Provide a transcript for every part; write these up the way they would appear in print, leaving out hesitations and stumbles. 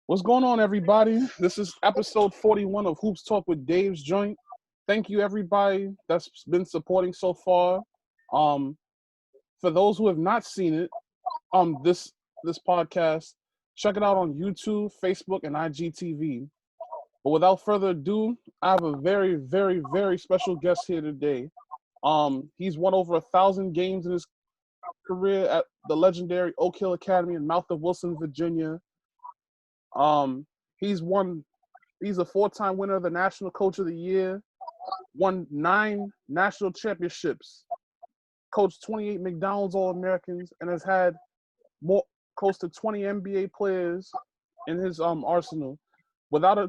What's going on, everybody? This is episode 41 of Hoops Talk with Dave's Joint. Thank you, everybody that's been supporting so far. Um, for those who have not seen it, this podcast, check it out on YouTube, Facebook, and IGTV. But without further ado, I have a very, very, very special guest here today. He's won over 1,000 games in his career at the legendary Oak Hill Academy in Mouth of Wilson, Virginia. Um, he's a 4-time winner of the National Coach of the Year, won 9 national championships, coached 28 McDonald's All-Americans, and has had close to 20 NBA players in his arsenal. Without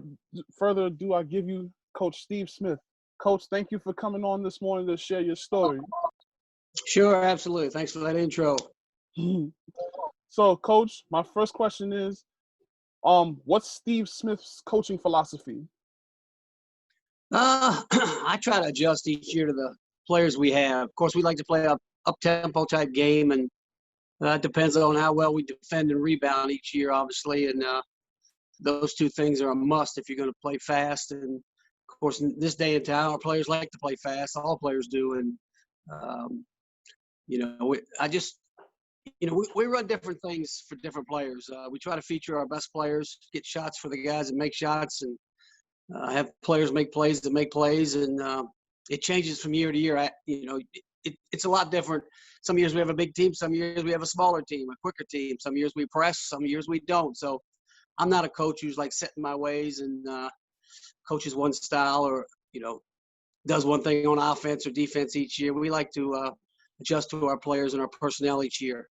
further ado, I give you Coach Steve Smith. Coach, thank you for coming on this morning to share your story. Sure, absolutely. Thanks for that intro. So, Coach, my first question is, what's Steve Smith's coaching philosophy? I try to adjust each year to the players we have. Of course, we like to play up-tempo type game, and it depends on how well we defend and rebound each year, obviously. And those two things are a must if you're going to play fast. And, of course, in this day and time, our players like to play fast. All players do. And, we run different things for different players. We try to feature our best players, get shots for the guys that make shots, and have players make plays that make plays. And it changes from year to year. It's a lot different. Some years we have a big team. Some years we have a smaller team, a quicker team. Some years we press. Some years we don't. So I'm not a coach who's like set in my ways and coaches one style or, does one thing on offense or defense each year. We like to adjust to our players and our personnel each year.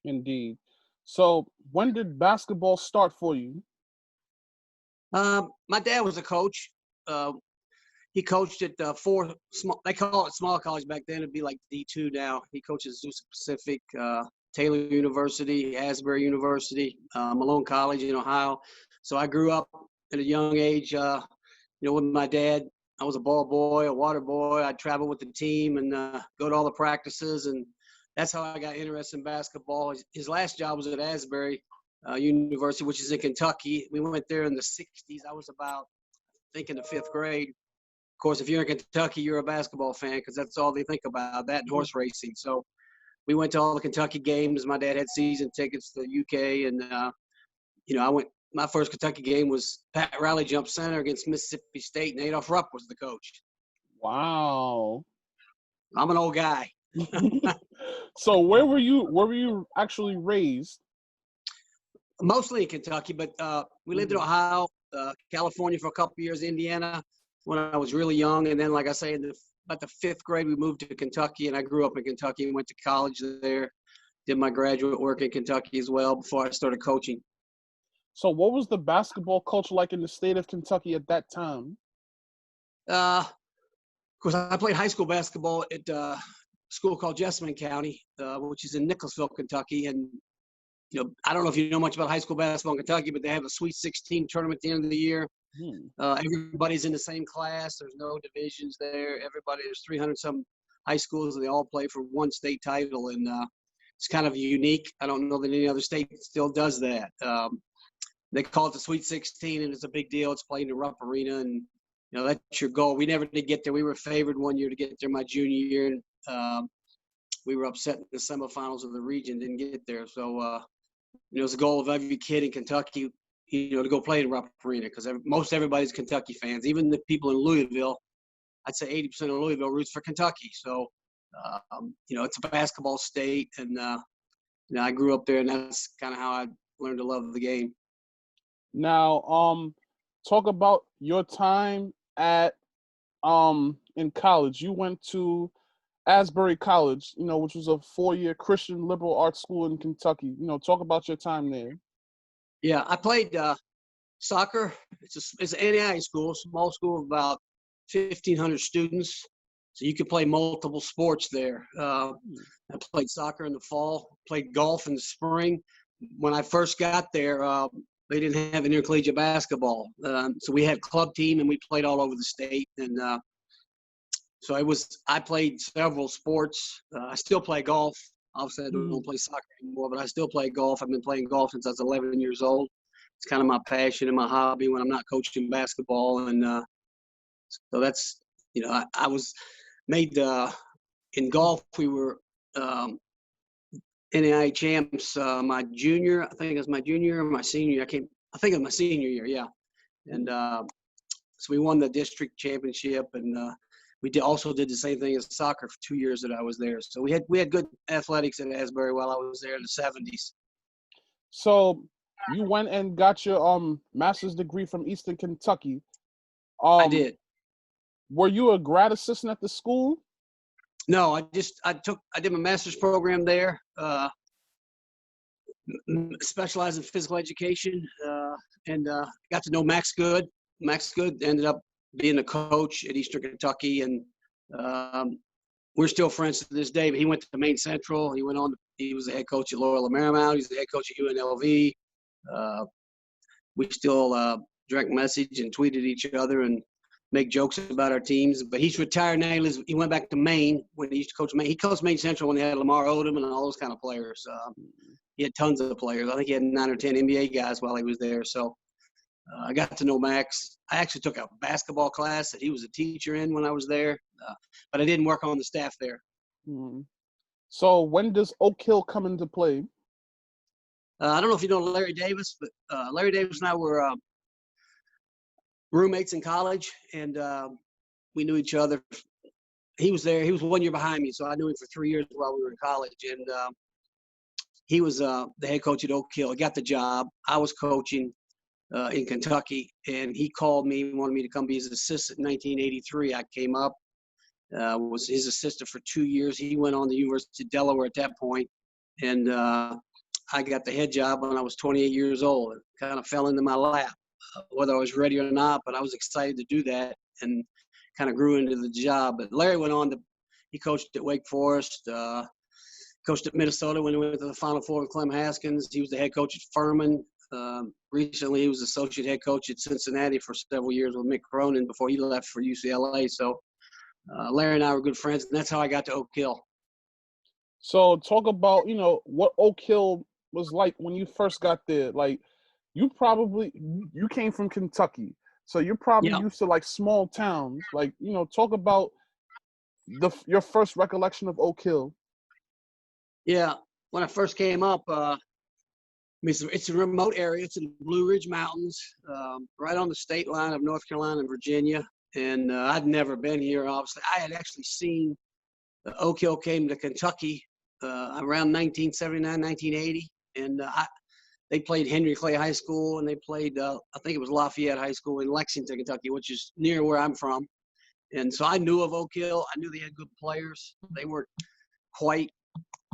Indeed. So when did basketball start for you? My dad was a coach. He coached at they call it small college back then. It'd be like D2 now. He coaches Zeus Pacific, Taylor University, Asbury University, Malone College in Ohio. So I grew up at a young age, with my dad. I was a ball boy, a water boy. I'd travel with the team and go to all the practices, and that's how I got interested in basketball. His last job was at Asbury University, which is in Kentucky. We went there in the 60s. I was about, I think, in the 5th grade. Of course, if you're in Kentucky, you're a basketball fan because that's all they think about, that and horse racing. So we went to all the Kentucky games. My dad had season tickets to the UK, and, I went. My first Kentucky game was Pat Riley jump center against Mississippi State, and Adolph Rupp was the coach. Wow. I'm an old guy. So where were you actually raised? Mostly in Kentucky, but we lived in Ohio, California for a couple of years, Indiana when I was really young. And then, like I say, about the 5th grade, we moved to Kentucky, and I grew up in Kentucky and went to college there, did my graduate work in Kentucky as well before I started coaching. So what was the basketball culture like in the state of Kentucky at that time? Of course, I played high school basketball at a school called Jessamine County, which is in Nicholasville, Kentucky. And, I don't know if you know much about high school basketball in Kentucky, but they have a Sweet 16 tournament at the end of the year. Everybody's in the same class. There's no divisions there. There's 300-some high schools, and they all play for one state title. And it's kind of unique. I don't know that any other state still does that. They call it the Sweet 16, and it's a big deal. It's played in the Rupp Arena, and, that's your goal. We never did get there. We were favored one year to get there my junior year, and we were upset in the semifinals of the region, didn't get there. So, it's the goal of every kid in Kentucky, to go play in Rupp Arena because most everybody's Kentucky fans. Even the people in Louisville, I'd say 80% of Louisville roots for Kentucky. So, it's a basketball state, and, I grew up there, and that's kind of how I learned to love the game. Now, talk about your time at in college. You went to Asbury College, which was a 4-year Christian liberal arts school in Kentucky. Talk about your time there. Yeah, I played soccer. It's an NAIA school, small school of about 1,500 students. So you could play multiple sports there. I played soccer in the fall, played golf in the spring. When I first got there, they didn't have intercollegiate basketball. So we had club team, and we played all over the state. And so I played several sports. I still play golf. Obviously, I don't play soccer anymore, but I still play golf. I've been playing golf since I was 11 years old. it's kind of my passion and my hobby when I'm not coaching basketball. And so that's, I was made in golf. We were NAIA champs my junior. I think it was my junior or my senior. I think it was my senior year. Yeah, and so we won the district championship, and we also did the same thing as soccer for 2 years that I was there. So we had good athletics at Asbury while I was there in the 70s. So you went and got your master's degree from Eastern Kentucky. I did. Were you a grad assistant at the school? No, I did my master's program there, specialized in physical education, and got to know Max Good. Max Good ended up being a coach at Eastern Kentucky, and we're still friends to this day. But he went to Maine Central. He was the head coach at Loyola Marymount. He was the head coach at UNLV. We still direct message and tweeted each other and make jokes about our teams. But he's retired now. He went back to Maine when he used to coach Maine. He coached Maine Central when they had Lamar Odom and all those kind of players. He had tons of players. I think he had 9 or 10 NBA guys while he was there. So I got to know Max. I actually took a basketball class that he was a teacher in when I was there, but I didn't work on the staff there. Mm-hmm. So when does Oak Hill come into play? I don't know if you know Larry Davis, but Larry Davis and I were roommates in college, and we knew each other. He was there. He was 1 year behind me, so I knew him for 3 years while we were in college. And he was the head coach at Oak Hill. He got the job. I was coaching in Kentucky, and he called me and wanted me to come be his assistant in 1983. I came up, was his assistant for 2 years. He went on to the University of Delaware at that point, and I got the head job when I was 28 years old. It kind of fell into my lap, whether I was ready or not, but I was excited to do that and kind of grew into the job. But Larry went on he coached at Wake Forest, coached at Minnesota when he went to the Final Four with Clem Haskins. He was the head coach at Furman. Recently, he was associate head coach at Cincinnati for several years with Mick Cronin before he left for UCLA. So Larry and I were good friends, and that's how I got to Oak Hill. So talk about, what Oak Hill was like when you first got there. Like, you came from Kentucky, so you're probably used to like small towns. Like, talk about your first recollection of Oak Hill. Yeah, when I first came up, it's a remote area. It's in the Blue Ridge Mountains, right on the state line of North Carolina and Virginia. And I'd never been here, obviously. I had actually seen Oak Hill came to Kentucky around 1979, 1980. And they played Henry Clay High School, and they played, I think it was Lafayette High School in Lexington, Kentucky, which is near where I'm from. And so I knew of Oak Hill. I knew they had good players. They weren't quite.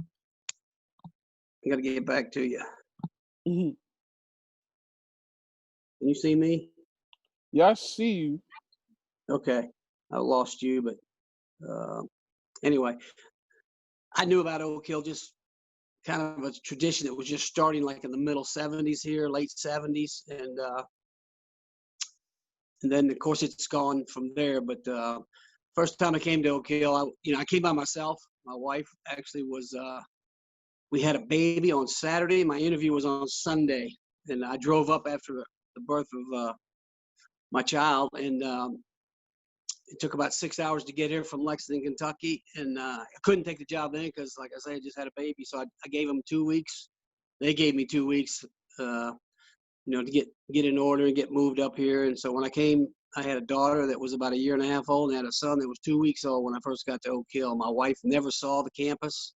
I got to get back to you. Mm-hmm. Can you see me? Yeah, I see you. Okay. I lost you, but anyway, I knew about Oak Hill, just kind of a tradition that was just starting like in the middle 70s here, late 70s. And then, of course, it's gone from there. But first time I came to Oak Hill, I came by myself. My wife actually was we had a baby on Saturday. My interview was on Sunday. And I drove up after the birth of my child. And it took about 6 hours to get here from Lexington, Kentucky. And I couldn't take the job then because, like I said, I just had a baby. So I gave them 2 weeks. They gave me 2 weeks, to get in order and get moved up here. And so when I came, I had a daughter that was about 1.5 years old and had a son that was 2 weeks old when I first got to Oak Hill. My wife never saw the campus.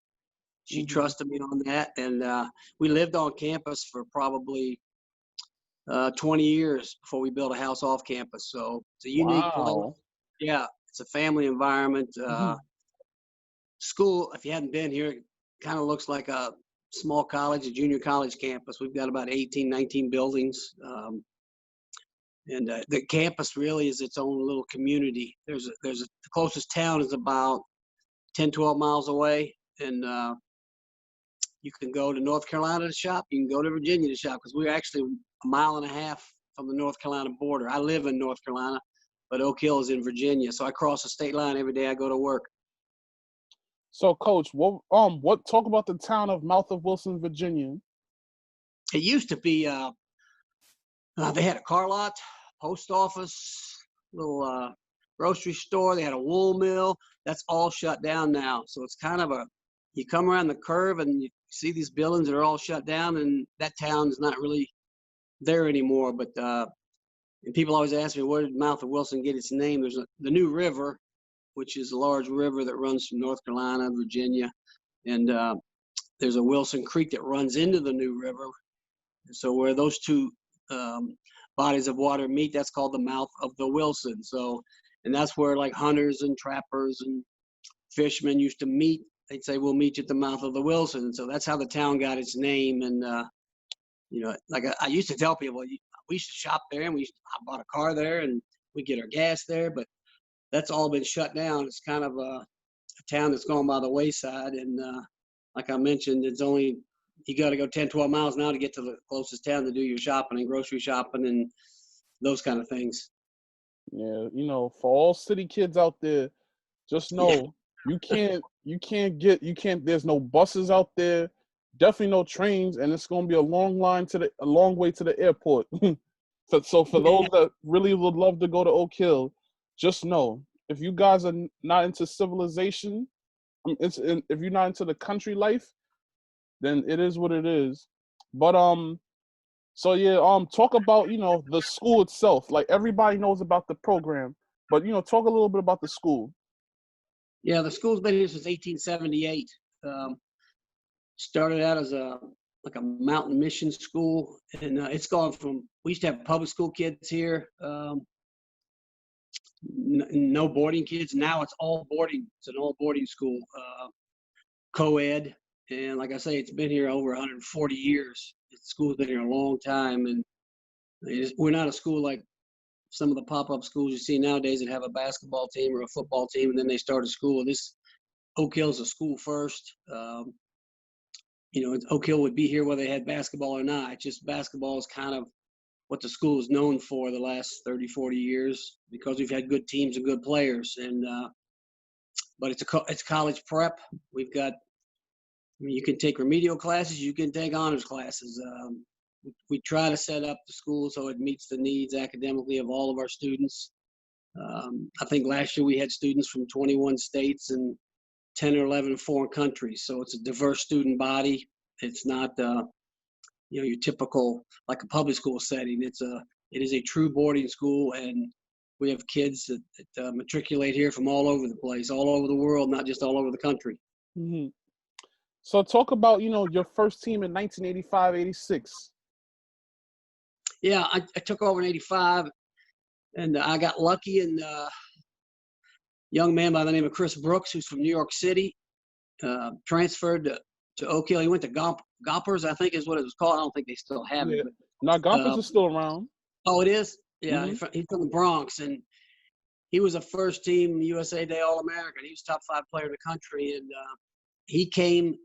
She trusted me on that. And we lived on campus for probably 20 years before we built a house off campus. So it's a unique place. Yeah, it's a family environment. School, if you hadn't been here, it kind of looks like a small college, a junior college campus. We've got about 18, 19 buildings. And the campus really is its own little community. The closest town is about 10, 12 miles away. And you can go to North Carolina to shop. You can go to Virginia to shop because we're actually 1.5 miles from the North Carolina border. I live in North Carolina, but Oak Hill is in Virginia. So I cross the state line every day I go to work. So, Coach, what talk about the town of Mouth of Wilson, Virginia? It used to be They had a car lot, post office, little grocery store. They had a wool mill. That's all shut down now. So it's kind of you come around the curve and you see these buildings that are all shut down, and that town is not really there anymore. But and people always ask me, where did Mouth of Wilson get its name? There's the New River, which is a large river that runs from North Carolina, Virginia, and there's a Wilson Creek that runs into the New River. So where those two bodies of water meet, that's called the Mouth of the Wilson. So, and that's where like hunters and trappers and fishermen used to meet. They'd say, we'll meet you at the mouth of the Wilson. And so that's how the town got its name. And, like I used to tell people, we used to shop there, and I bought a car there, and we get our gas there, but that's all been shut down. It's kind of a town that's gone by the wayside. And like I mentioned, you got to go 10, 12 miles now to get to the closest town to do your shopping and grocery shopping and those kind of things. Yeah, for all city kids out there, just know you can't, there's no buses out there, definitely no trains, and it's going to be a long way to the airport. So for those that really would love to go to Oak Hill, just know, if you guys are not into civilization, if you're not into the country life, then it is what it is. But so yeah, talk about the school itself. Like, everybody knows about the program, but talk a little bit about the school. Yeah, the school's been here since 1878. Started out as a mountain mission school, and it's gone from, we used to have public school kids here, no boarding kids. Now it's all boarding. It's an all boarding school, co-ed. And like I say, it's been here over 140 years. The school's been here a long time, and we're not a school like some of the pop-up schools you see nowadays that have a basketball team or a football team, and then they start a school. This Oak Hill's a school first. Oak Hill would be here whether they had basketball or not. It's just basketball is kind of what the school is known for the last 30, 40 years, because we've had good teams and good players. And but it's college prep. We've got, you can take remedial classes, you can take honors classes. We try to set up the school so it meets the needs academically of all of our students. I think last year we had students from 21 states and 10 or 11 foreign countries. So it's a diverse student body. It's not, your typical, like a public school setting. It is a true boarding school, and we have kids that matriculate here from all over the place, all over the world, not just all over the country. Mm-hmm. So talk about, your first team in 1985-86. Yeah, I took over in 85, and I got lucky, and young man by the name of Chris Brooks, who's from New York City, transferred to Oak Hill. He went to Gompers, I think is what it was called. I don't think they still have it. But, no, Gompers is still around. Oh, it is? Yeah, mm-hmm. He's from the Bronx, and he was a first-team USA Day All-American. He was top 5 player in the country, and he came,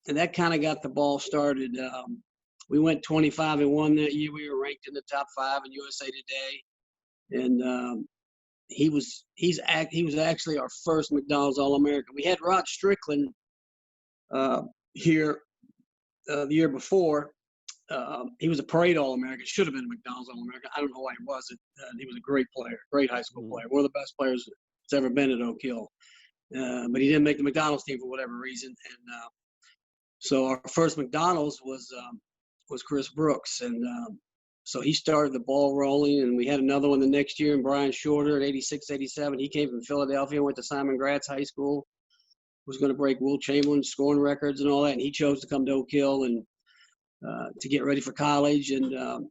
and that kind of got the ball started. We went 25-1 that year. We were ranked in the top 5 in USA Today, and he was actually our first McDonald's All-American. We had Rod Strickland here the year before. He was a parade All-American. Should have been a McDonald's All-American. I don't know why he wasn't. He was a great player, great high school player, one of the best players that's ever been at Oak Hill. But he didn't make the McDonald's team for whatever reason. And so our first McDonald's was Chris Brooks, and so he started the ball rolling. And we had another one the next year, and Brian Shorter at 86, 87. He came from Philadelphia, went to Simon Gratz High School, was going to break Will Chamberlain's scoring records and all that. And he chose to come to Oak Hill and to get ready for college. And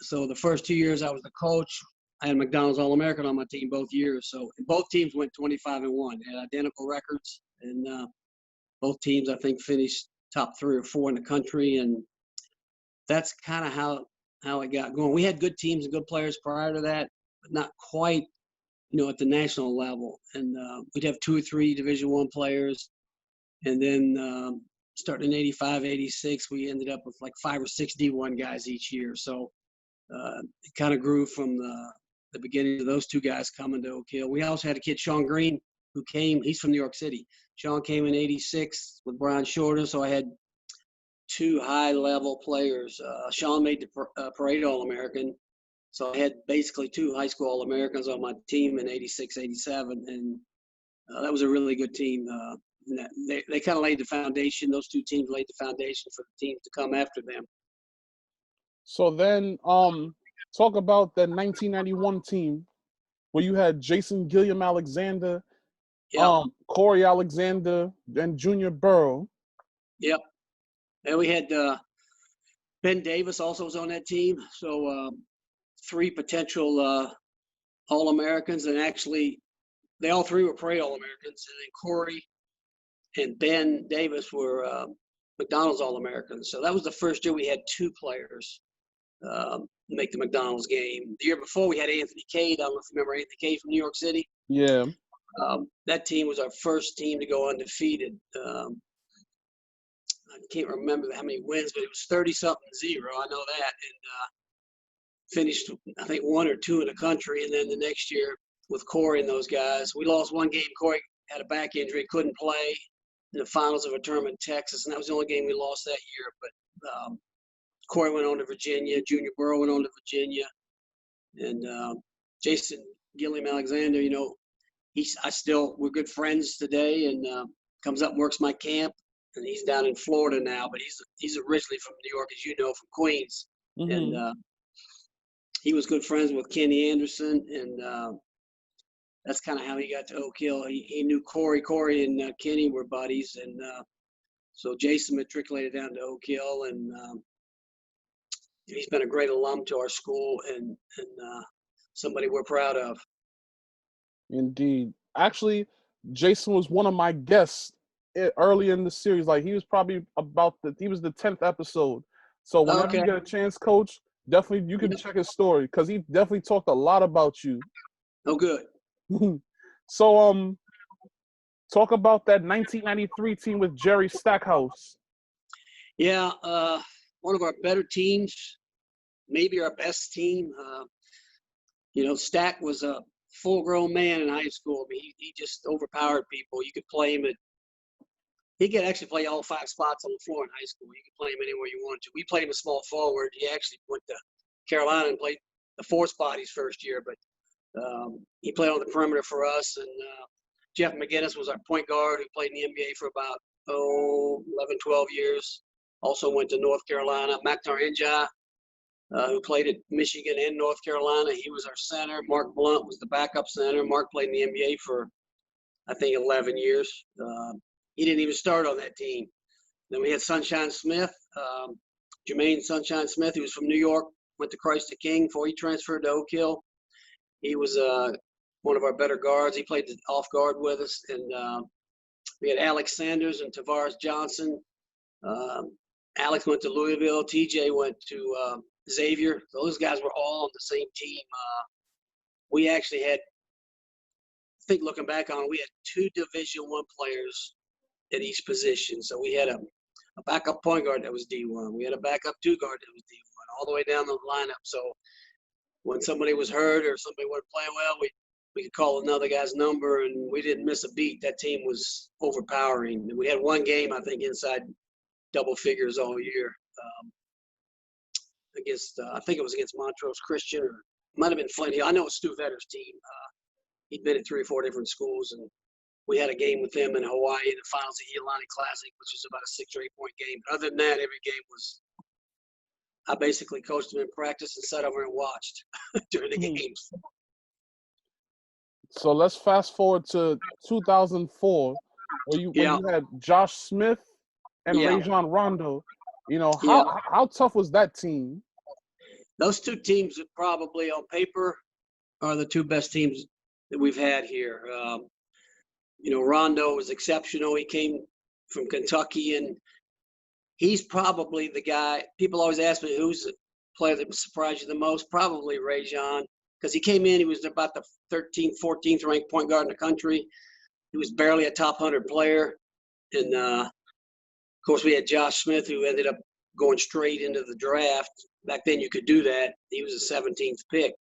so the first 2 years I was the coach, I had McDonald's All-American on my team both years. So both teams went 25-1, had identical records. And both teams, I think, finished top 3 or 4 in the country. And that's kind of how it got going. We had good teams and good players prior to that, but not quite, at the national level. And we'd have 2 or 3 Division I players. And then starting in 85, 86, we ended up with like 5 or 6 D1 guys each year. So it kind of grew from the beginning of those 2 guys coming to Oak Hill. We also had a kid, Sean Green, who came. He's from New York City. Sean came in 86 with Brian Shorter. So I had 2 high-level players. Sean made the parade All-American, So I had basically 2 high school All-Americans on my team in 86, 87, and that was a really good team. They kind of laid the foundation. Those 2 teams laid the foundation for the teams to come after them. So then, talk about that 1991 team where you had Jason Gilliam Alexander, Yep. Cory Alexander, and Junior Burrow. Yep. And we had Ben Davis also was on that team. So 3 potential All-Americans, and actually they all 3 were parade All-Americans, and then Cory and Ben Davis were McDonald's All-Americans. So that was the first year we had 2 players make the McDonald's game. The year before we had Anthony Cade. I don't know if you remember Anthony Cade from New York City. Yeah. That team was our first team to go undefeated. I can't remember how many wins, but it was 30-something 0. I know that. And finished, I think, 1 or 2 in the country. And then the next year with Cory and those guys, we lost 1 game. Cory had a back injury, couldn't play in the finals of a tournament in Texas. And that was the only game we lost that year. But Cory went on to Virginia. Junior Burrow went on to Virginia. And Jason Gilliam Alexander, you know, we're good friends today, and comes up and works my camp. And he's down in Florida now, but he's originally from New York, as you know, from Queens. Mm-hmm. And he was good friends with Kenny Anderson, and that's kind of how he got to Oak Hill. He knew Cory. Cory and Kenny were buddies, and so Jason matriculated down to Oak Hill, and he's been a great alum to our school, and somebody we're proud of. Indeed. Actually, Jason was one of my guests early in the series. Like, he was probably he was the 10th episode. So whenever you get a chance, Coach, definitely you can check his story, because he definitely talked a lot about you. Oh, good. So talk about that 1993 team with Jerry Stackhouse. Yeah, one of our better teams, maybe our best team. You know, Stack was a full-grown man in high school. I mean, he just overpowered people. You could play him he could actually play all 5 spots on the floor in high school. You could play him anywhere you wanted to. We played him a small forward. He actually went to Carolina and played the 4 spot his first year, but he played on the perimeter for us. And Jeff McGinnis was our point guard, who played in the NBA for about 11, 12 years. Also went to North Carolina. Maktar Injai, who played at Michigan and North Carolina, he was our center. Mark Blunt was the backup center. Mark played in the NBA for, I think, 11 years. He didn't even start on that team. Then we had Sunshine Smith, Jermaine Sunshine Smith, who was from New York, went to Christ the King before he transferred to Oak Hill. He was one of our better guards. He played the off guard with us. And we had Alex Sanders and Tavares Johnson. Alex went to Louisville. TJ went to Xavier. Those guys were all on the same team. We actually had, I think looking back on it, we had 2 Division I players at each position. So we had a backup point guard that was D1. We had a backup 2 guard that was D1, all the way down the lineup. So when somebody was hurt or somebody wasn't playing well, we could call another guy's number, and we didn't miss a beat. That team was overpowering. We had 1 game, I think, inside double figures all year. Against, I think it was against Montrose Christian, or it might have been Flint Hill. I know it was Stu Vetter's team. He'd been at 3 or 4 different schools, and we had a game with them in Hawaii in the finals of the Iolani Classic, which was about a 6 or 8 point game. But other than that, every game was, I basically coached them in practice and sat over and watched during the games. So let's fast forward to 2004, where you had Josh Smith and Rajon Rondo. You know, how tough was that team? Those 2 teams that probably on paper are the 2 best teams that we've had here. You know, Rondo was exceptional. He came from Kentucky, and he's probably the guy. People always ask me who's the player that surprised you the most. Probably Rajon, because he came in, he was about the 13th, 14th ranked point guard in the country. He was barely a top 100 player. And, of course, we had Josh Smith, who ended up going straight into the draft. Back then you could do that. He was a 17th pick.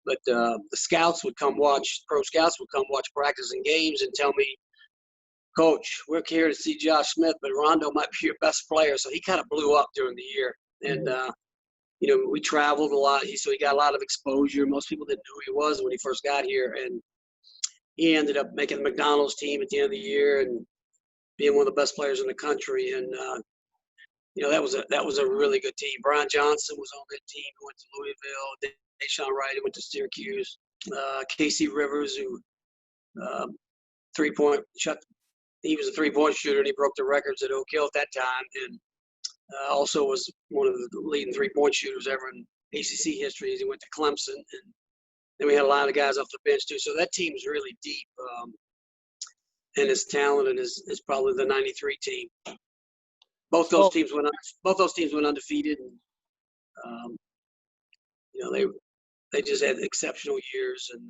But the scouts would come watch, pro scouts would come watch practice and games and tell me, Coach, we're here to see Josh Smith, but Rondo might be your best player. So he kind of blew up during the year. And, we traveled a lot, so he got a lot of exposure. Most people didn't know who he was when he first got here, and he ended up making the McDonald's team at the end of the year and being one of the best players in the country. And that was a really good team. Rajon Johnson was on that team, who went to Louisville. Deshaun Wright, who went to Syracuse. Casey Rivers, who three-point shot. He was a three-point shooter, and he broke the records at Oak Hill at that time, and also was one of the leading three-point shooters ever in ACC history as he went to Clemson. And then we had a lot of guys off the bench too. So that team's really deep, and is talented is probably the '93 team. Both those teams went undefeated. And, they just had exceptional years, and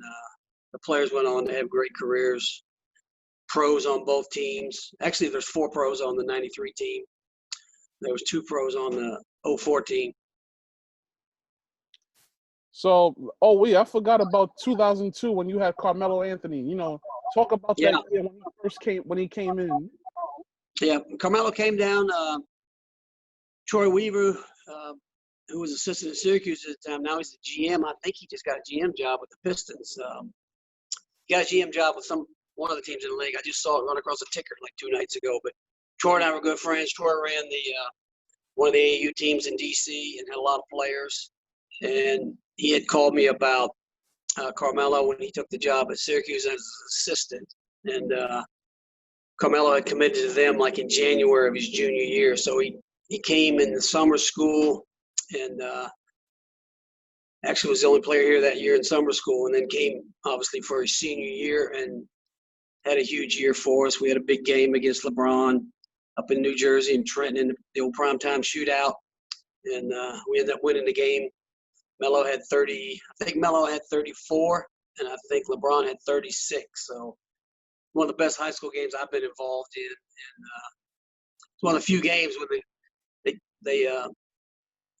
the players went on to have great careers. Pros on both teams. Actually, there's 4 pros on the '93 team. There was 2 pros on the '04 team. So, I forgot about 2002 when you had Carmelo Anthony. Talk about that year when he came in. Yeah, Carmelo came down. Troy Weaver, who was assistant at Syracuse at the time, now he's the GM. I think he just got a GM job with the Pistons. He got a GM job with one of the teams in the league. I just saw it run across a ticker like 2 nights ago. But Troy and I were good friends. Troy ran one of the AAU teams in D.C. and had a lot of players. And he had called me about Carmelo when he took the job at Syracuse as an assistant. And Carmelo had committed to them like in January of his junior year. So he came in the summer school and actually was the only player here that year in summer school, and then came obviously for his senior year and had a huge year for us. We had a big game against LeBron up in New Jersey and Trenton in the old primetime shootout, and we ended up winning the game. Melo had 30. I think Melo had 34, and I think LeBron had 36. So one of the best high school games I've been involved in, and it's one of the few games when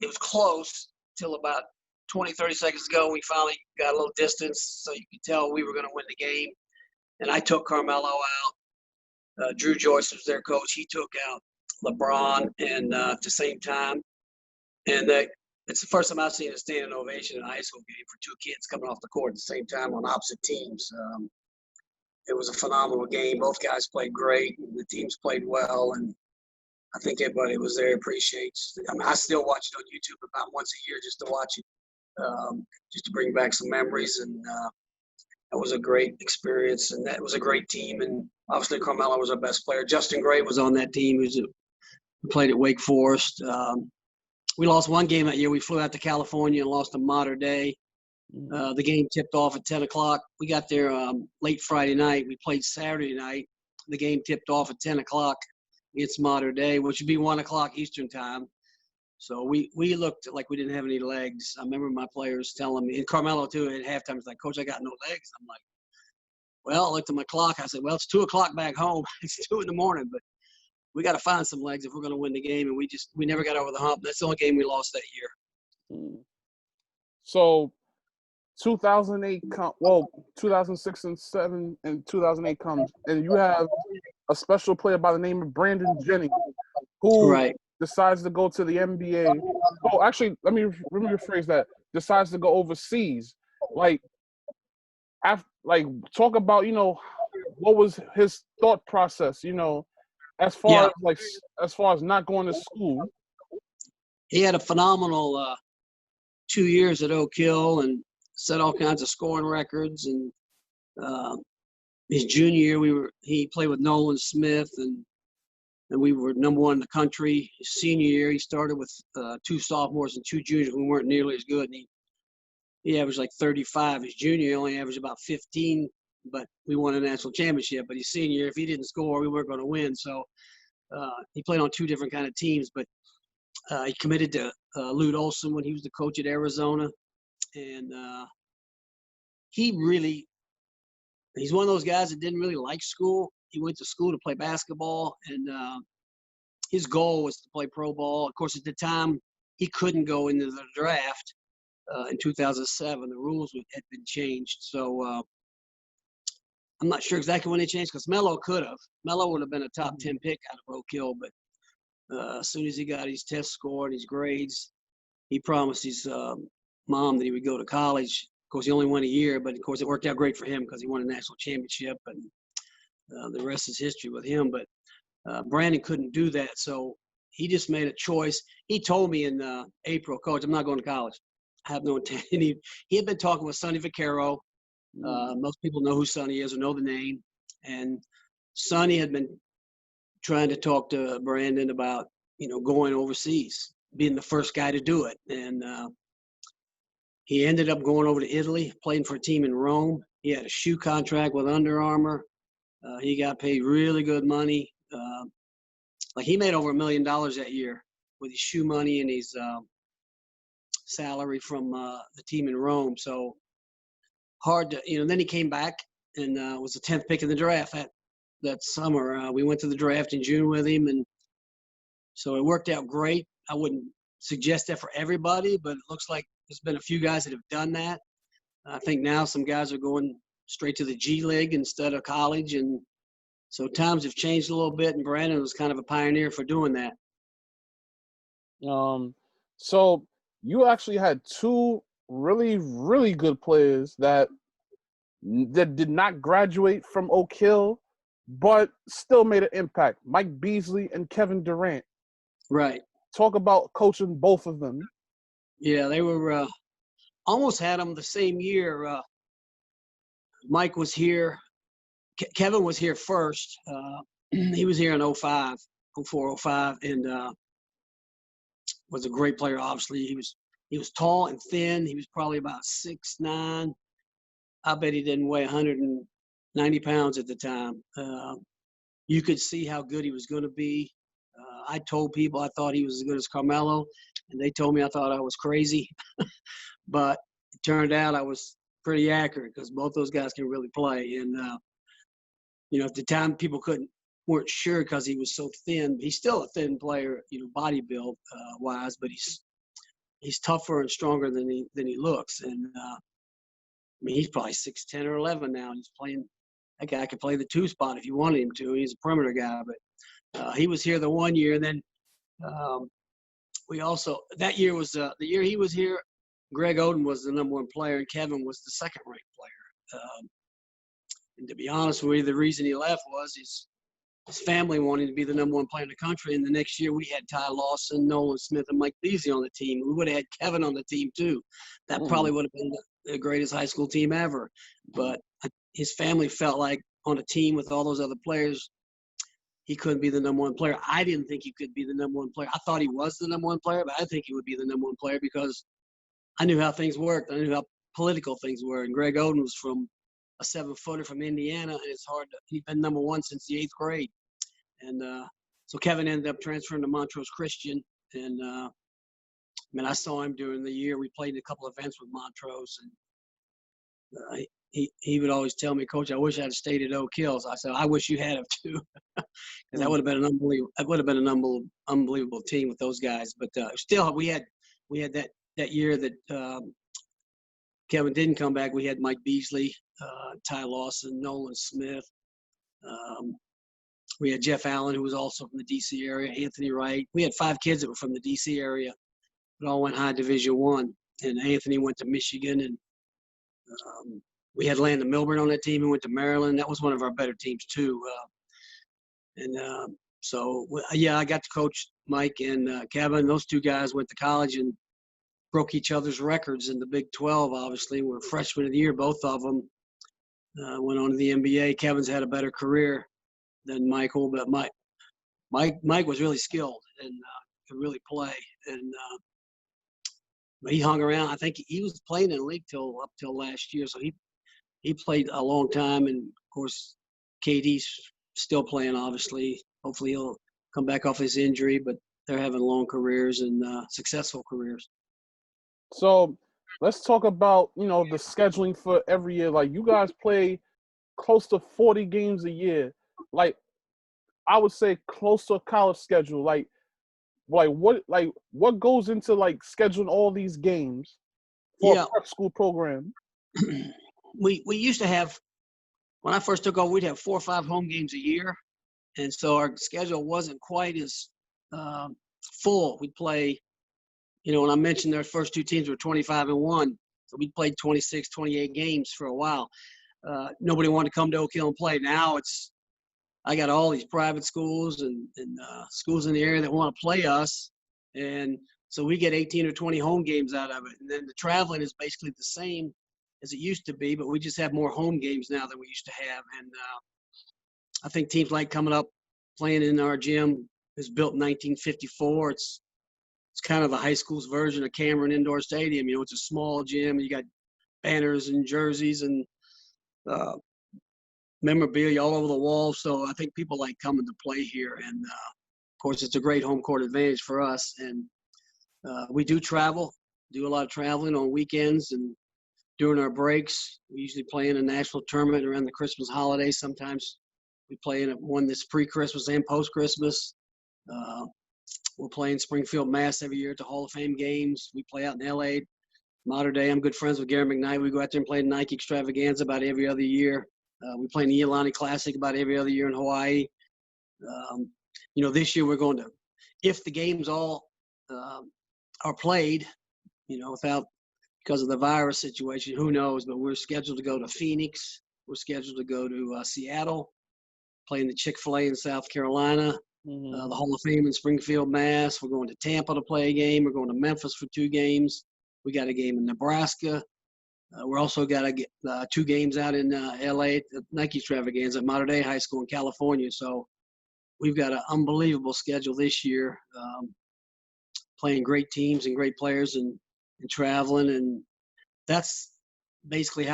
it was close till about 20, 30 seconds ago. We finally got a little distance, so you could tell we were going to win the game. And I took Carmelo out. Drew Joyce was their coach. He took out LeBron, and at the same time. And it's the first time I've seen a standing ovation in a high school game for 2 kids coming off the court at the same time on opposite teams. It was a phenomenal game. Both guys played great. The teams played well, and I think everybody was there appreciates. I mean, I still watch it on YouTube about once a year just to watch it, just to bring back some memories. And that was a great experience, and that was a great team. And obviously, Carmelo was our best player. Justin Gray was on that team, who played at Wake Forest. We lost one game that year. We flew out to California and lost to Mater Dei. The game tipped off at 10 o'clock. We got there late Friday night. We played Saturday night. The game tipped off at 10 o'clock against Mater Dei, which would be 1 o'clock Eastern time. So we looked like we didn't have any legs. I remember my players telling me, and Carmelo too, at halftime, was like, "Coach, I got no legs." I'm like, well, I looked at my clock. I said, well, it's 2 o'clock back home. It's 2 in the morning, but we got to find some legs if we're going to win the game. And we never got over the hump. That's the only game we lost that year. So 2008 2006 and 7 and 2008 comes, and you have a special player by the name of Brandon Jennings, who decides to go to the NBA. Oh, actually, let me rephrase that. Decides to go overseas. Talk about, what was his thought process, as far as not going to school. He had a phenomenal 2 years at Oak Hill and set all kinds of scoring records. And his junior year, he played with Nolan Smith, and we were number 1 in the country. His senior year, he started with 2 sophomores and 2 juniors who weren't nearly as good. And he averaged like 35. His junior year only averaged about 15, but we won a national championship. But his senior year, if he didn't score, we weren't going to win. So he played on 2 different kind of teams. But he committed to Lute Olson when he was the coach at Arizona. And he's one of those guys that didn't really like school. He went to school to play basketball, and his goal was to play pro ball. Of course, at the time, he couldn't go into the draft in 2007. The rules had been changed. So I'm not sure exactly when they changed, because Melo could have. Melo would have been a top 10 pick out of Oak Hill, but as soon as he got his test score and his grades, he promised his mom that he would go to college. Of course, he only went a year, but of course it worked out great for him because he won a national championship, and the rest is history with him. But Brandon couldn't do that, so he just made a choice. He told me in April, Coach, I'm not going to college. I have no intent. He had been talking with Sonny Vaccaro. Most people know who Sonny is or know the name. And Sonny had been trying to talk to Brandon about, going overseas, being the first guy to do it. And he ended up going over to Italy, playing for a team in Rome. He had a shoe contract with Under Armour. He got paid really good money. He made over $1 million that year with his shoe money and his salary from the team in Rome. So hard to, then he came back and was the 10th pick in the draft that summer. We went to the draft in June with him, and so it worked out great. I wouldn't suggest that for everybody, but it looks like there's been a few guys that have done that. I think now some guys are going straight to the G League instead of college, and so times have changed a little bit, and Brandon was kind of a pioneer for doing that. So you actually had two really, really good players that did not graduate from Oak Hill, but still made an impact. Mike Beasley and Kevin Durant. Right. Talk about coaching both of them. Yeah, they were almost had them the same year. Mike was here. Kevin was here first. He was here in 04, 05, and was a great player. Obviously, he was tall and thin. He was probably about 6'9". I bet he didn't weigh 190 pounds at the time. You could see how good he was going to be. I told people I thought he was as good as Carmelo, and they told me I thought I was crazy. But it turned out I was pretty accurate because both those guys can really play. And at the time people weren't sure because he was so thin. He's still a thin player, body build wise, but he's tougher and stronger than he looks. And he's probably 6'10" or 11 now, and he's playing. That guy could play the 2 spot if you wanted him to. He's a perimeter guy, but he was here the 1 year, and then we also that year was the year he was here. Greg Oden was the number 1 player, and Kevin was the second-ranked player. And to be honest with you, the reason he left was his family wanted to be the number 1 player in the country. And the next year, we had Ty Lawson, Nolan Smith, and Mike Beasley on the team. We would have had Kevin on the team too. That probably would have been the greatest high school team ever. But his family felt like on a team with all those other players, he couldn't be the number 1 player. I didn't think he could be the number 1 player. I thought he was the number 1 player, but I think he would be the number 1 player because I knew how things worked. I knew how political things were. And Greg Oden was from a 7-footer from Indiana, and it's hard to. He's been number 1 since the 8th grade. And so Kevin ended up transferring to Montrose Christian. And I saw him during the year. We played a couple of events with Montrose, and he would always tell me, Coach, I wish I had stayed at Oak Hills. I said, I wish you had him too, because that would have been an unbelievable. That would have been an unbelievable team with those guys. But still, we had that year that Kevin didn't come back. We had Mike Beasley, Ty Lawson, Nolan Smith. We had Jeff Allen, who was also from the D.C. area, Anthony Wright. We had 5 kids that were from the D.C. area that all went high Division I. And Anthony went to Michigan, and we had Landon Milburn on that team who went to Maryland. That was one of our better teams too. So I got to coach Mike and Kevin. Those 2 guys went to college and broke each other's records in the Big 12, obviously. Were freshmen of the year, both of them. Went on to the NBA. Kevin's had a better career than Michael, but Mike was really skilled and could really play. And but he hung around. I think he was playing in the league up till last year, so he played a long time. And of course, KD's still playing. Obviously, hopefully he'll come back off his injury. But they're having long careers and successful careers. So let's talk about the scheduling for every year. Like, you guys play close to 40 games a year. Like, I would say close to a college schedule. Like what goes into scheduling all these games for a prep school program? We used to have, when I first took over, we'd have 4 or 5 home games a year, and so our schedule wasn't quite as full. We'd play, when I mentioned their first two teams were 25-1, so we played 26, 28 games for a while. Nobody wanted to come to Oak Hill and play. Now I got all these private schools and schools in the area that want to play us, and so we get 18 or 20 home games out of it. And then the traveling is basically the same as it used to be, but we just have more home games now than we used to have. And I think teams like coming up, playing in our gym. It's built in 1954. It's kind of the high school's version of Cameron Indoor Stadium. It's a small gym. You got banners and jerseys and memorabilia all over the wall. So I think people like coming to play here. And, of course, it's a great home court advantage for us. And we do travel, do a lot of traveling on weekends and during our breaks. We usually play in a national tournament around the Christmas holidays. Sometimes we play in one that's pre-Christmas and post-Christmas. We're playing Springfield, Mass every year at the Hall of Fame games. We play out in L.A. Modern day, I'm good friends with Gary McKnight. We go out there and play the Nike Extravaganza about every other year. We play in the Iolani Classic about every other year in Hawaii. This year we're going to, if the games all are played, because of the virus situation, who knows, but we're scheduled to go to Phoenix. We're scheduled to go to Seattle, playing the Chick-fil-A in South Carolina, the Hall of Fame in Springfield, Mass. We're going to Tampa to play a game. We're going to Memphis for 2 games. We got a game in Nebraska. We're also got to get 2 games out in L.A. at Nike Extravaganza at Modern Day High School in California. So we've got an unbelievable schedule this year, playing great teams and great players and traveling. And that's basically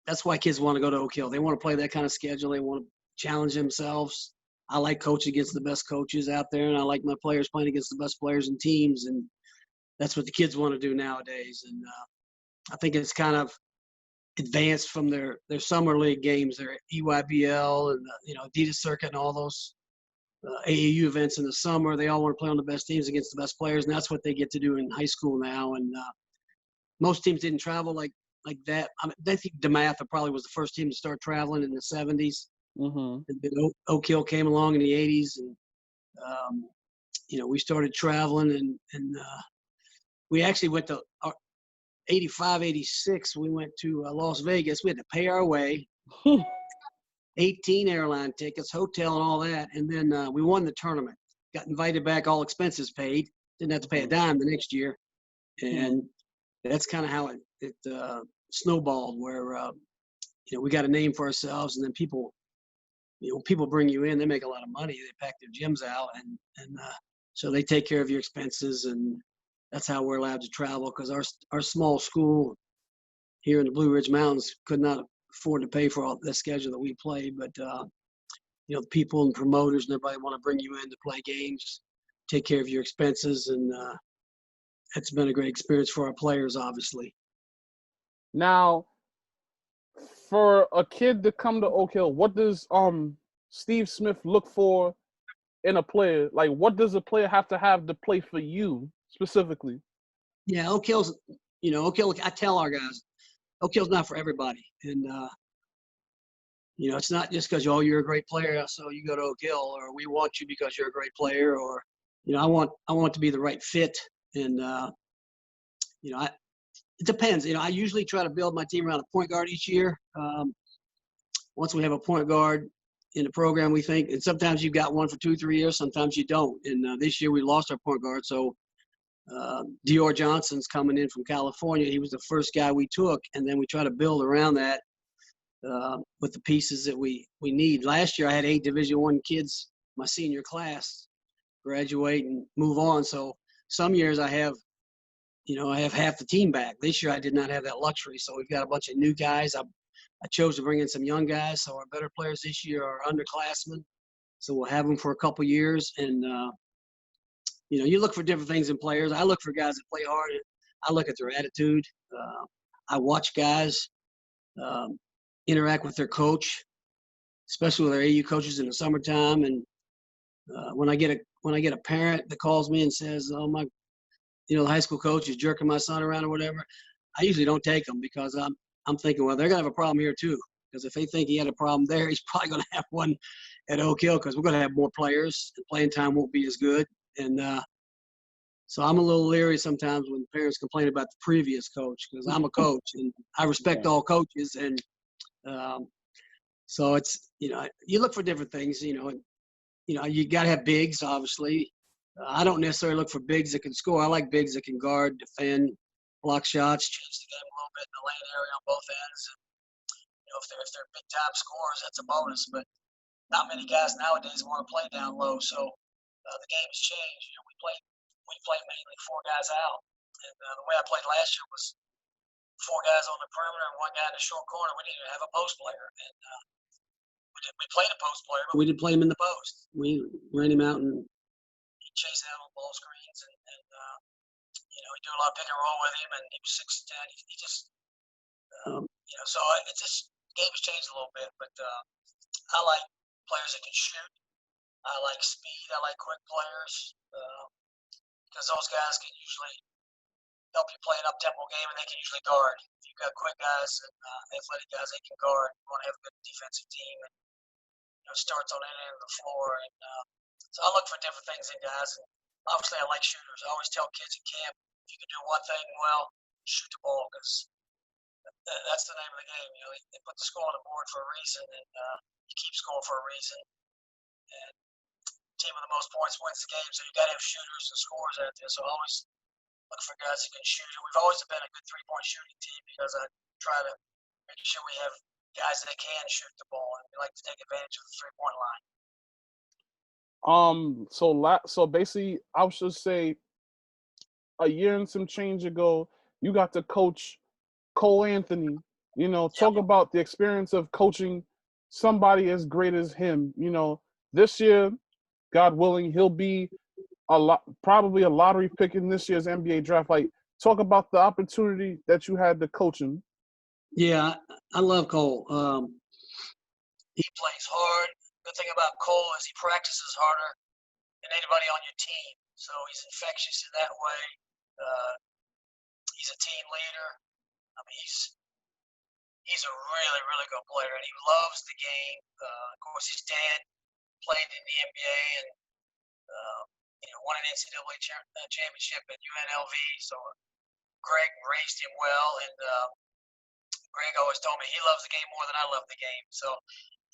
that's why kids want to go to Oak Hill. They want to play that kind of schedule. They want to challenge themselves. I like coaching against the best coaches out there, and I like my players playing against the best players and teams. And that's what the kids want to do nowadays. And I think it's kind of advanced from their summer league games, their EYBL and Adidas Circuit and all those AAU events in the summer. They all want to play on the best teams against the best players, and that's what they get to do in high school now. And most teams didn't travel like that. I think DeMatha probably was the first team to start traveling in the 70s. And then Oak Hill came along in the 80s, and we started traveling, and we actually went to 85, 86. We went to Las Vegas. We had to pay our way, 18 airline tickets, hotel, and all that, and then we won the tournament. Got invited back, all expenses paid. Didn't have to pay a dime the next year, and that's kind of how it snowballed. Where we got a name for ourselves, and then people bring you in. They make a lot of money. They pack their gyms out, and so they take care of your expenses, and that's how we're allowed to travel. Because our small school here in the Blue Ridge Mountains could not afford to pay for all the schedule that we played. But the people and promoters and everybody want to bring you in to play games, take care of your expenses, and it's been a great experience for our players, obviously. Now, for a kid to come to Oak Hill, what does Steve Smith look for in a player? Like, what does a player have to play for you specifically? Yeah, Oak Hill's, Oak Hill, I tell our guys, Oak Hill's not for everybody. And, it's not just because, you're a great player, so you go to Oak Hill, or we want you because you're a great player, or, I want it to be the right fit. And, it depends. I usually try to build my team around a point guard each year. Once we have a point guard in the program, we think, and sometimes you've got one for 2-3 years, sometimes you don't. And this year we lost our point guard. So Dior Johnson's coming in from California. He was the first guy we took, and then we try to build around that with the pieces that we need. Last year I had 8 Division I kids, my senior class, graduate and move on. So some years I have half the team back. This year I did not have that luxury. So we've got a bunch of new guys. I chose to bring in some young guys. So our better players this year are underclassmen. So we'll have them for a couple years. And, you look for different things in players. I look for guys that play hard. I look at their attitude. I watch guys interact with their coach, especially with their AU coaches in the summertime. And when I get a parent that calls me and says, "Oh, the high school coach is jerking my son around," or whatever, I usually don't take them, because I'm thinking, well, they're going to have a problem here too. Because if they think he had a problem there, he's probably going to have one at Oak Hill, because we're going to have more players and playing time won't be as good. And So I'm a little leery sometimes when parents complain about the previous coach because I'm a coach and I respect all coaches. And so it's, you look for different things, you got to have bigs, obviously. I don't necessarily look for bigs that can score. I like bigs that can guard, defend, block shots, change the game a little bit in the lane area on both ends. And, if they're big time scorers, that's a bonus. But not many guys nowadays want to play down low. So the game has changed. We play mainly four guys out. And the way I played last year was four guys on the perimeter and one guy in the short corner. We didn't even have a post player. And we played a post player, but we didn't play him in the post. We ran him out and he chased out on ball screens. And we do a lot of pick and roll with him. And he was 6'10". He just, so it's just, the game has changed a little bit. But I like players that can shoot. I like speed. I like quick players because those guys can usually help you play an up-tempo game, and they can usually guard. If you've got quick guys and athletic guys, they can guard. You want to have a good defensive team, and it starts on that end of the floor. And so I look for different things in guys. And obviously, I like shooters. I always tell kids in camp, if you can do one thing well, shoot the ball because that's the name of the game. They put the score on the board for a reason, and you keep scoring for a reason. And team with the most points wins the game. So you got to have shooters and scorers out there. So I always look for guys who can shoot. And we've always been a good three-point shooting team because I try to make sure we have guys that can shoot the ball, and we like to take advantage of the three-point line. So basically, I should say, a year and some change ago, you got to coach Cole Anthony. Talk about the experience of coaching somebody as great as him. This year, God willing, he'll be probably a lottery pick in this year's NBA draft. Like, talk about the opportunity that you had to coach him. Yeah, I love Cole. He plays hard. The thing about Cole is he practices harder than anybody on your team. So he's infectious in that way. He's a team leader. I mean, he's a really, really good player, and he loves the game. Of course, his dad played in the NBA and won an NCAA championship at UNLV. So Greg raised him well, and Greg always told me he loves the game more than I love the game. So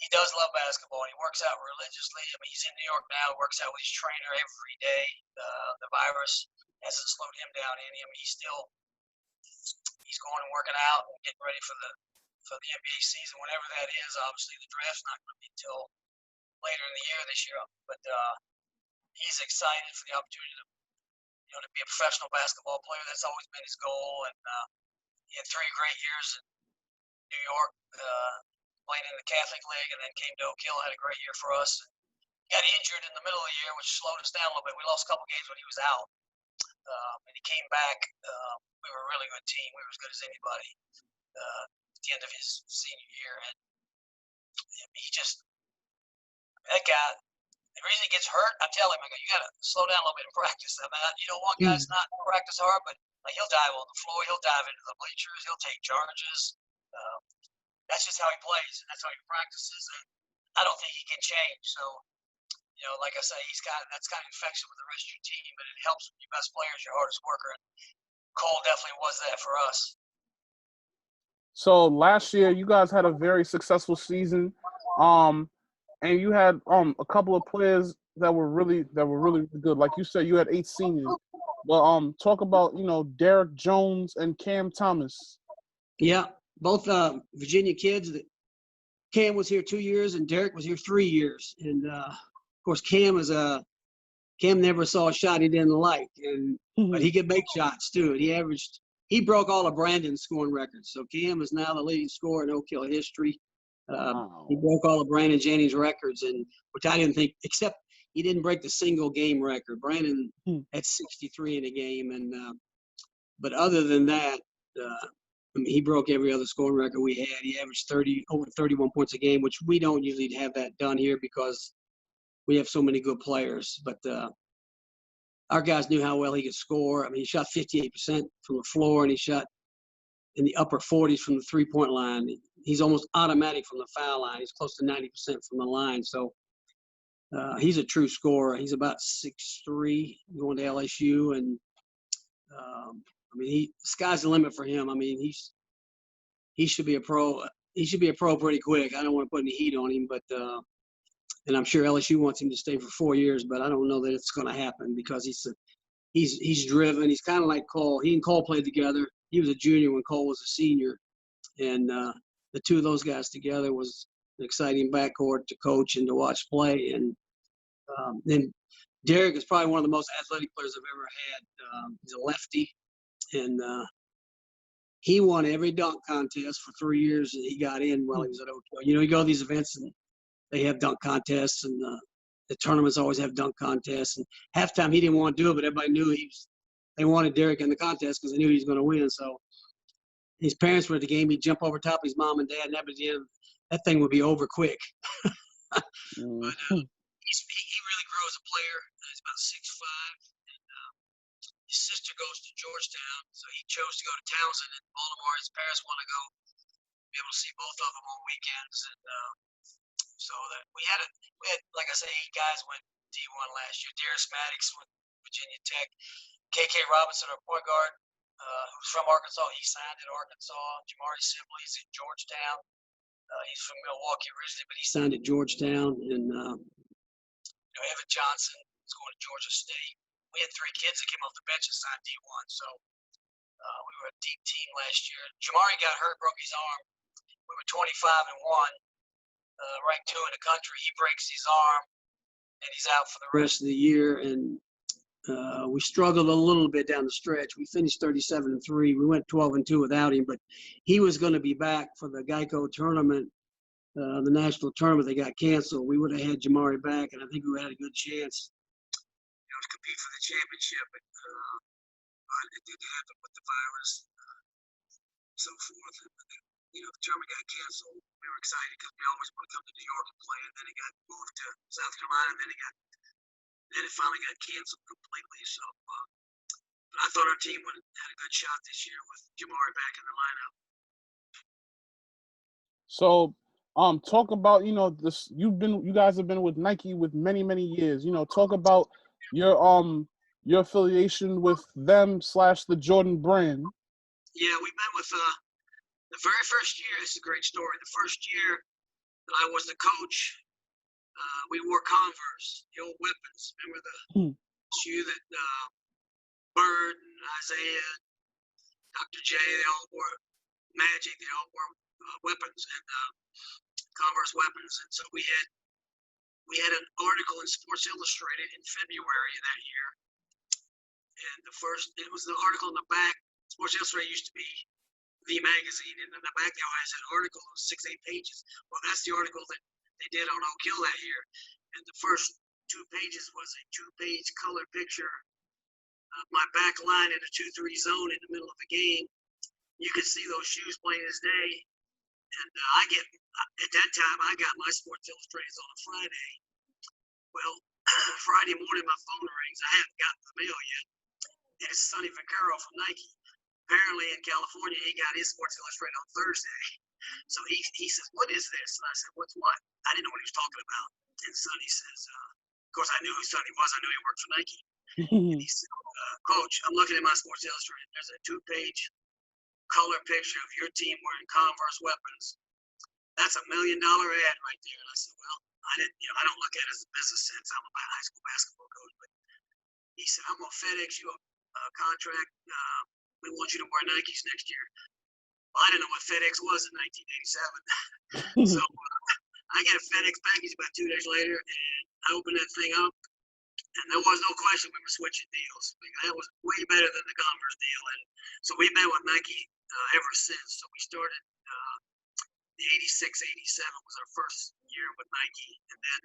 he does love basketball. He works out religiously. I mean, he's in New York now, works out with his trainer every day. The virus hasn't slowed him down any. I mean, he's going and working out and getting ready for the NBA season, whenever that is. Obviously, the draft's not going to be until later in the year this year. But he's excited for the opportunity to be a professional basketball player. That's always been his goal. And he had 3 great years in New York, playing in the Catholic League, and then came to Oak Hill, had a great year for us. Got injured in the middle of the year, which slowed us down a little bit. We lost a couple games when he was out. And he came back. We were a really good team. We were as good as anybody at the end of his senior year. And that guy, the reason he gets hurt, I tell him, I go, you got to slow down a little bit in practice. I mean, you don't want guys not to practice hard, but he'll dive on the floor. He'll dive into the bleachers. He'll take charges. That's just how he plays, and that's how he practices. And I don't think he can change. So, like I say, that's kind of infection with the rest of your team, but it helps when your best player is your hardest worker. And Cole definitely was that for us. So last year, you guys had a very successful season, and you had a couple of players that were really good. Like you said, you had 8 seniors. But talk about Derek Jones and Cam Thomas. Yeah, both Virginia kids. Cam was here 2 years, and Derek was here 3 years. And of course, Cam never saw a shot he didn't like, but he could make shots too. And he broke all of Brandon's scoring records. So Cam is now the leading scorer in Oak Hill history. Wow. He broke all of Brandon Jennings' records, which I didn't think, except he didn't break the single game record. Brandon had 63 in a game, and but other than that, he broke every other scoring record we had. He averaged over 31 points a game, which we don't usually have that done here because we have so many good players. But our guys knew how well he could score. I mean, he shot 58% from the floor, and he shot in the upper 40s from the three-point line. He's almost automatic from the foul line. He's close to 90% from the line. So he's a true scorer. He's about 6'3", going to LSU, and I mean, sky's the limit for him. I mean, he should be a pro. He should be a pro pretty quick. I don't want to put any heat on him, but and I'm sure LSU wants him to stay for 4 years, but I don't know that it's going to happen because he's driven. He's kind of like Cole. He and Cole played together. He was a junior when Cole was a senior, and the two of those guys together was an exciting backcourt to coach and to watch play. And then Derek is probably one of the most athletic players I've ever had. He's a lefty, and he won every dunk contest for 3 years that he got in while he was at Oakland. You go to these events and they have dunk contests, and the tournaments always have dunk contests. And halftime he didn't want to do it, but everybody knew they wanted Derek in the contest because they knew he was going to win. So his parents were at the game. He'd jump over top of his mom and dad, and that thing would be over quick. But he really grew as a player. He's about 6'5", and his sister goes to Georgetown, so he chose to go to Towson in Baltimore. His parents want to go be able to see both of them on weekends, and so that we had like I say, 8 guys went D1 last year. Darius Maddox went Virginia Tech. KK Robinson, our point guard, who's from Arkansas, he signed at Arkansas. Jamari Sibley's in Georgetown. He's from Milwaukee originally, but he signed at Georgetown. And Evan Johnson is going to Georgia State. We had 3 kids that came off the bench and signed D1, so we were a deep team last year. Jamari got hurt, broke his arm. We were 25-1, ranked 2 in the country. He breaks his arm, and he's out for the rest of the year. And we struggled a little bit down the stretch. We finished 37-3. We went 12-2 without him, but he was going to be back for the Geico tournament, the national tournament. They got canceled. We would have had Jamari back, and I think we would have had a good chance to compete for the championship. But it didn't happen with the virus, so forth. The tournament got canceled. We were excited because we always want to come to New York and play, and then it got moved to South Carolina, and then it finally got canceled completely. So but I thought our team would have had a good shot this year with Jamari back in the lineup. So, talk about this. You guys have been with Nike with many years. Talk about your affiliation with them / the Jordan brand. Yeah, we've been with the very first year. This is a great story. The first year that I was the coach, we wore Converse, the old weapons. Remember the shoe that Bird and Isaiah, Dr. J, they all wore Magic. They all wore weapons and Converse weapons. And so we had an article in Sports Illustrated in February of that year. And it was the article in the back. Sports Illustrated used to be the magazine, and in the back they always had an article of 6-8 pages. Well, that's the article that they did on Oak Hill that year. And the first 2 pages was a 2-page color picture of my back line in a 2-3 zone in the middle of the game. You could see those shoes plain as day. And at that time, I got my Sports Illustrated on a Friday. Well, Friday morning, my phone rings. I haven't gotten the mail yet. And it's Sonny Vaccaro from Nike. Apparently in California, he got his Sports Illustrated on Thursday. So he says, "What is this?" And I said, "What's what?" I didn't know what he was talking about. And Sonny says, of course, I knew who Sonny was. I knew he worked for Nike. And he said, "Coach, I'm looking at my Sports Illustrated. There's a 2-page color picture of your team wearing Converse weapons. That's $1 million ad right there." And I said, "Well, I don't look at it as a business sense. I'm a high school basketball coach." But he said, "I'm gonna FedEx you a contract. We want you to wear Nikes next year." Well, I didn't know what FedEx was in 1987. So I get a FedEx package about 2 days later, and I open that thing up, and there was no question we were switching deals. That was way better than the Converse deal. And so we've been with Nike ever since. So we started the 86-87 was our first year with Nike. And then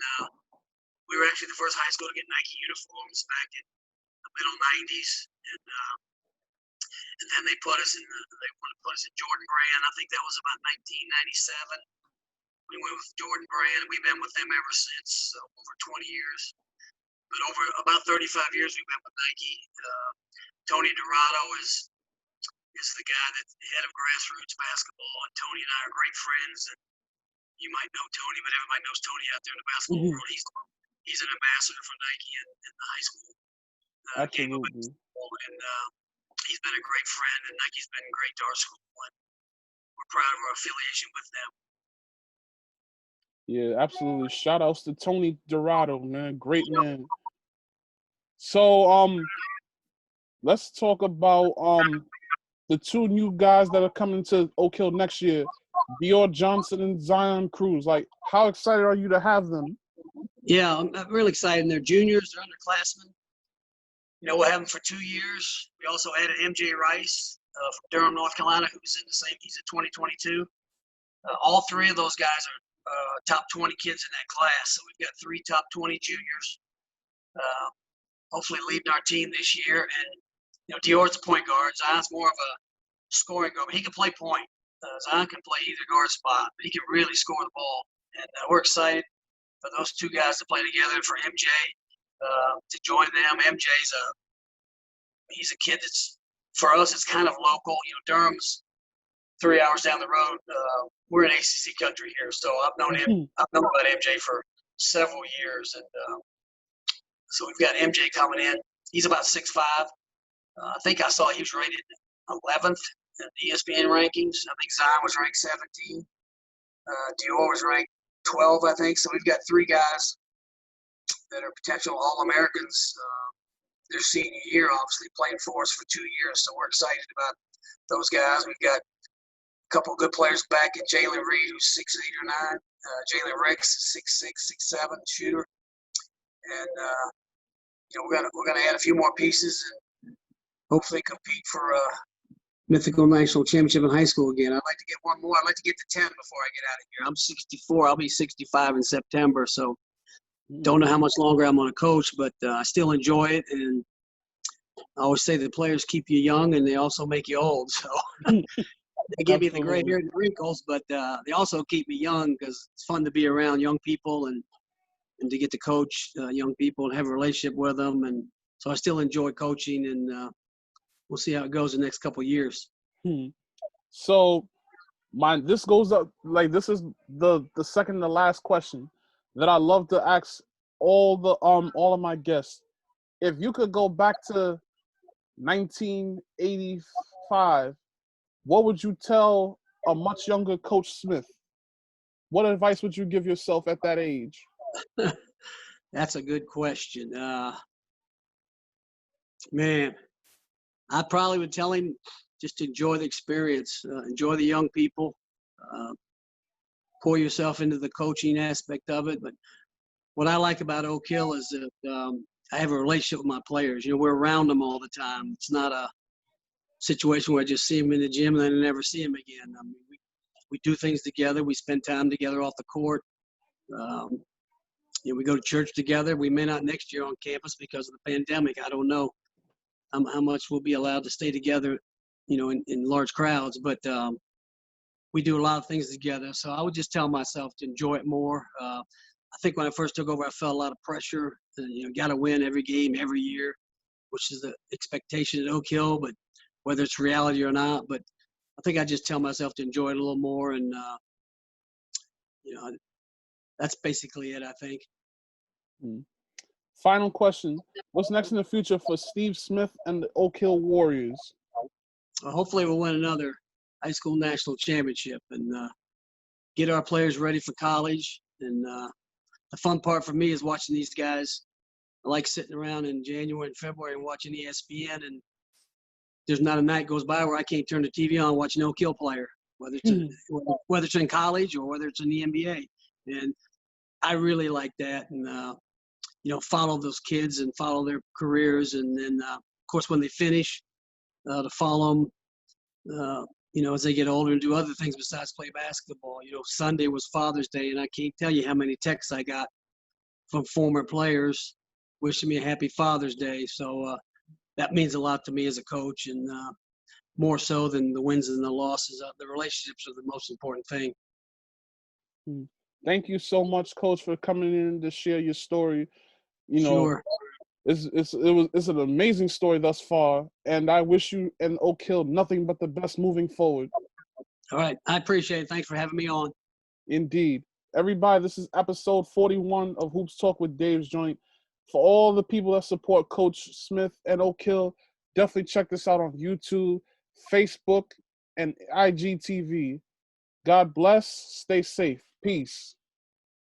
we were actually the first high school to get Nike uniforms back in the middle 90s. And then they wanted to put us in Jordan brand. I think that was about 1997. We went with Jordan brand, and we've been with them ever since, so over 20 years. But over about 35 years, we've been with Nike. Tony Dorado is the guy that's the head of grassroots basketball, and Tony and I are great friends. And you might know Tony, but everybody knows Tony out there in the basketball world. He's an ambassador for Nike in the high school game of basketball. And he's been a great friend, and Nike's been great to our school, and we're proud of our affiliation with them. Yeah, absolutely. Shout outs to Tony Dorado, man. Great man. So let's talk about the two new guys that are coming to Oak Hill next year, Dior Johnson and Zion Cruz. Like, how excited are you to have them? Yeah, I'm really excited. They're juniors, they're underclassmen. We'll have them for 2 years. We also added MJ Rice from Durham, North Carolina, who's in the same. He's in 2022. All three of those guys are top 20 kids in that class. So we've got 3 top 20 juniors, hopefully leading our team this year. And Dior's a point guard. Zion's more of a scoring guard. He can play point. Zion can play either guard spot, but he can really score the ball. And we're excited for those two guys to play together, and for MJ to join them. He's a kid that's, for us, it's kind of local. Durham's 3 hours down the road. We're in ACC country here, so I've known about MJ for several years, and so we've got MJ coming in. He's about 6'5". I think I saw he was rated 11th in the ESPN rankings. I think Zion was ranked 17. Dior was ranked 12, I think. So we've got 3 guys that are potential All-Americans their senior year, obviously playing for us for 2 years. So we're excited about those guys. We've got a couple of good players back at Jalen Reed, who's 6'8" or 9. Jalen Ricks, 6'6", 6'7", shooter. And we're gonna add a few more pieces and hopefully compete for a mythical national championship in high school again. I'd like to get one more. I'd like to get to 10 before I get out of here. I'm 64. I'll be 65 in September. So don't know how much longer I'm going to coach, but I still enjoy it. And I always say the players keep you young and they also make you old. So they give me the gray hair and the wrinkles, but they also keep me young because it's fun to be around young people and to get to coach young people and have a relationship with them. And so I still enjoy coaching, and we'll see how it goes the next couple of years. So this goes up, like, this is the second to last question that I love to ask all of my guests. If you could go back to 1985, what would you tell a much younger Coach Smith? What advice would you give yourself at that age? That's a good question. Man, I probably would tell him just to enjoy the experience, enjoy the young people, pour yourself into the coaching aspect of it. But what I like about Oak Hill is that I have a relationship with my players. We're around them all the time. It's not a situation where I just see them in the gym and then I never see them again. I mean, we do things together. We spend time together off the court. We go to church together. We may not next year on campus because of the pandemic. I don't know how much we'll be allowed to stay together, in large crowds. But we do a lot of things together. So I would just tell myself to enjoy it more. I think when I first took over, I felt a lot of pressure. Got to win every game, every year, which is the expectation at Oak Hill, but whether it's reality or not. But I think I just tell myself to enjoy it a little more. And, that's basically it, I think. Final question. What's next in the future for Steve Smith and the Oak Hill Warriors? Hopefully we'll win another high school national championship and get our players ready for college. And the fun part for me is watching these guys. I like sitting around in January and February and watching ESPN, and there's not a night goes by where I can't turn the TV on and watch an Oak Hill player, whether it's in college or whether it's in the NBA. And I really like that, and follow those kids and follow their careers, and then of course when they finish, to follow them, as they get older and do other things besides play basketball. Sunday was Father's Day, and I can't tell you how many texts I got from former players wishing me a happy Father's Day. So that means a lot to me as a coach, and more so than the wins and the losses. The relationships are the most important thing. Thank you so much, Coach, for coming in to share your story. Sure. It's an amazing story thus far, and I wish you and Oak Hill nothing but the best moving forward. All right. I appreciate it. Thanks for having me on. Indeed. Everybody, this is episode 41 of Hoops Talk with Dave's Joint. For all the people that support Coach Smith and Oak Hill, Definitely check this out on YouTube, Facebook, and IGTV. God bless. Stay safe. Peace.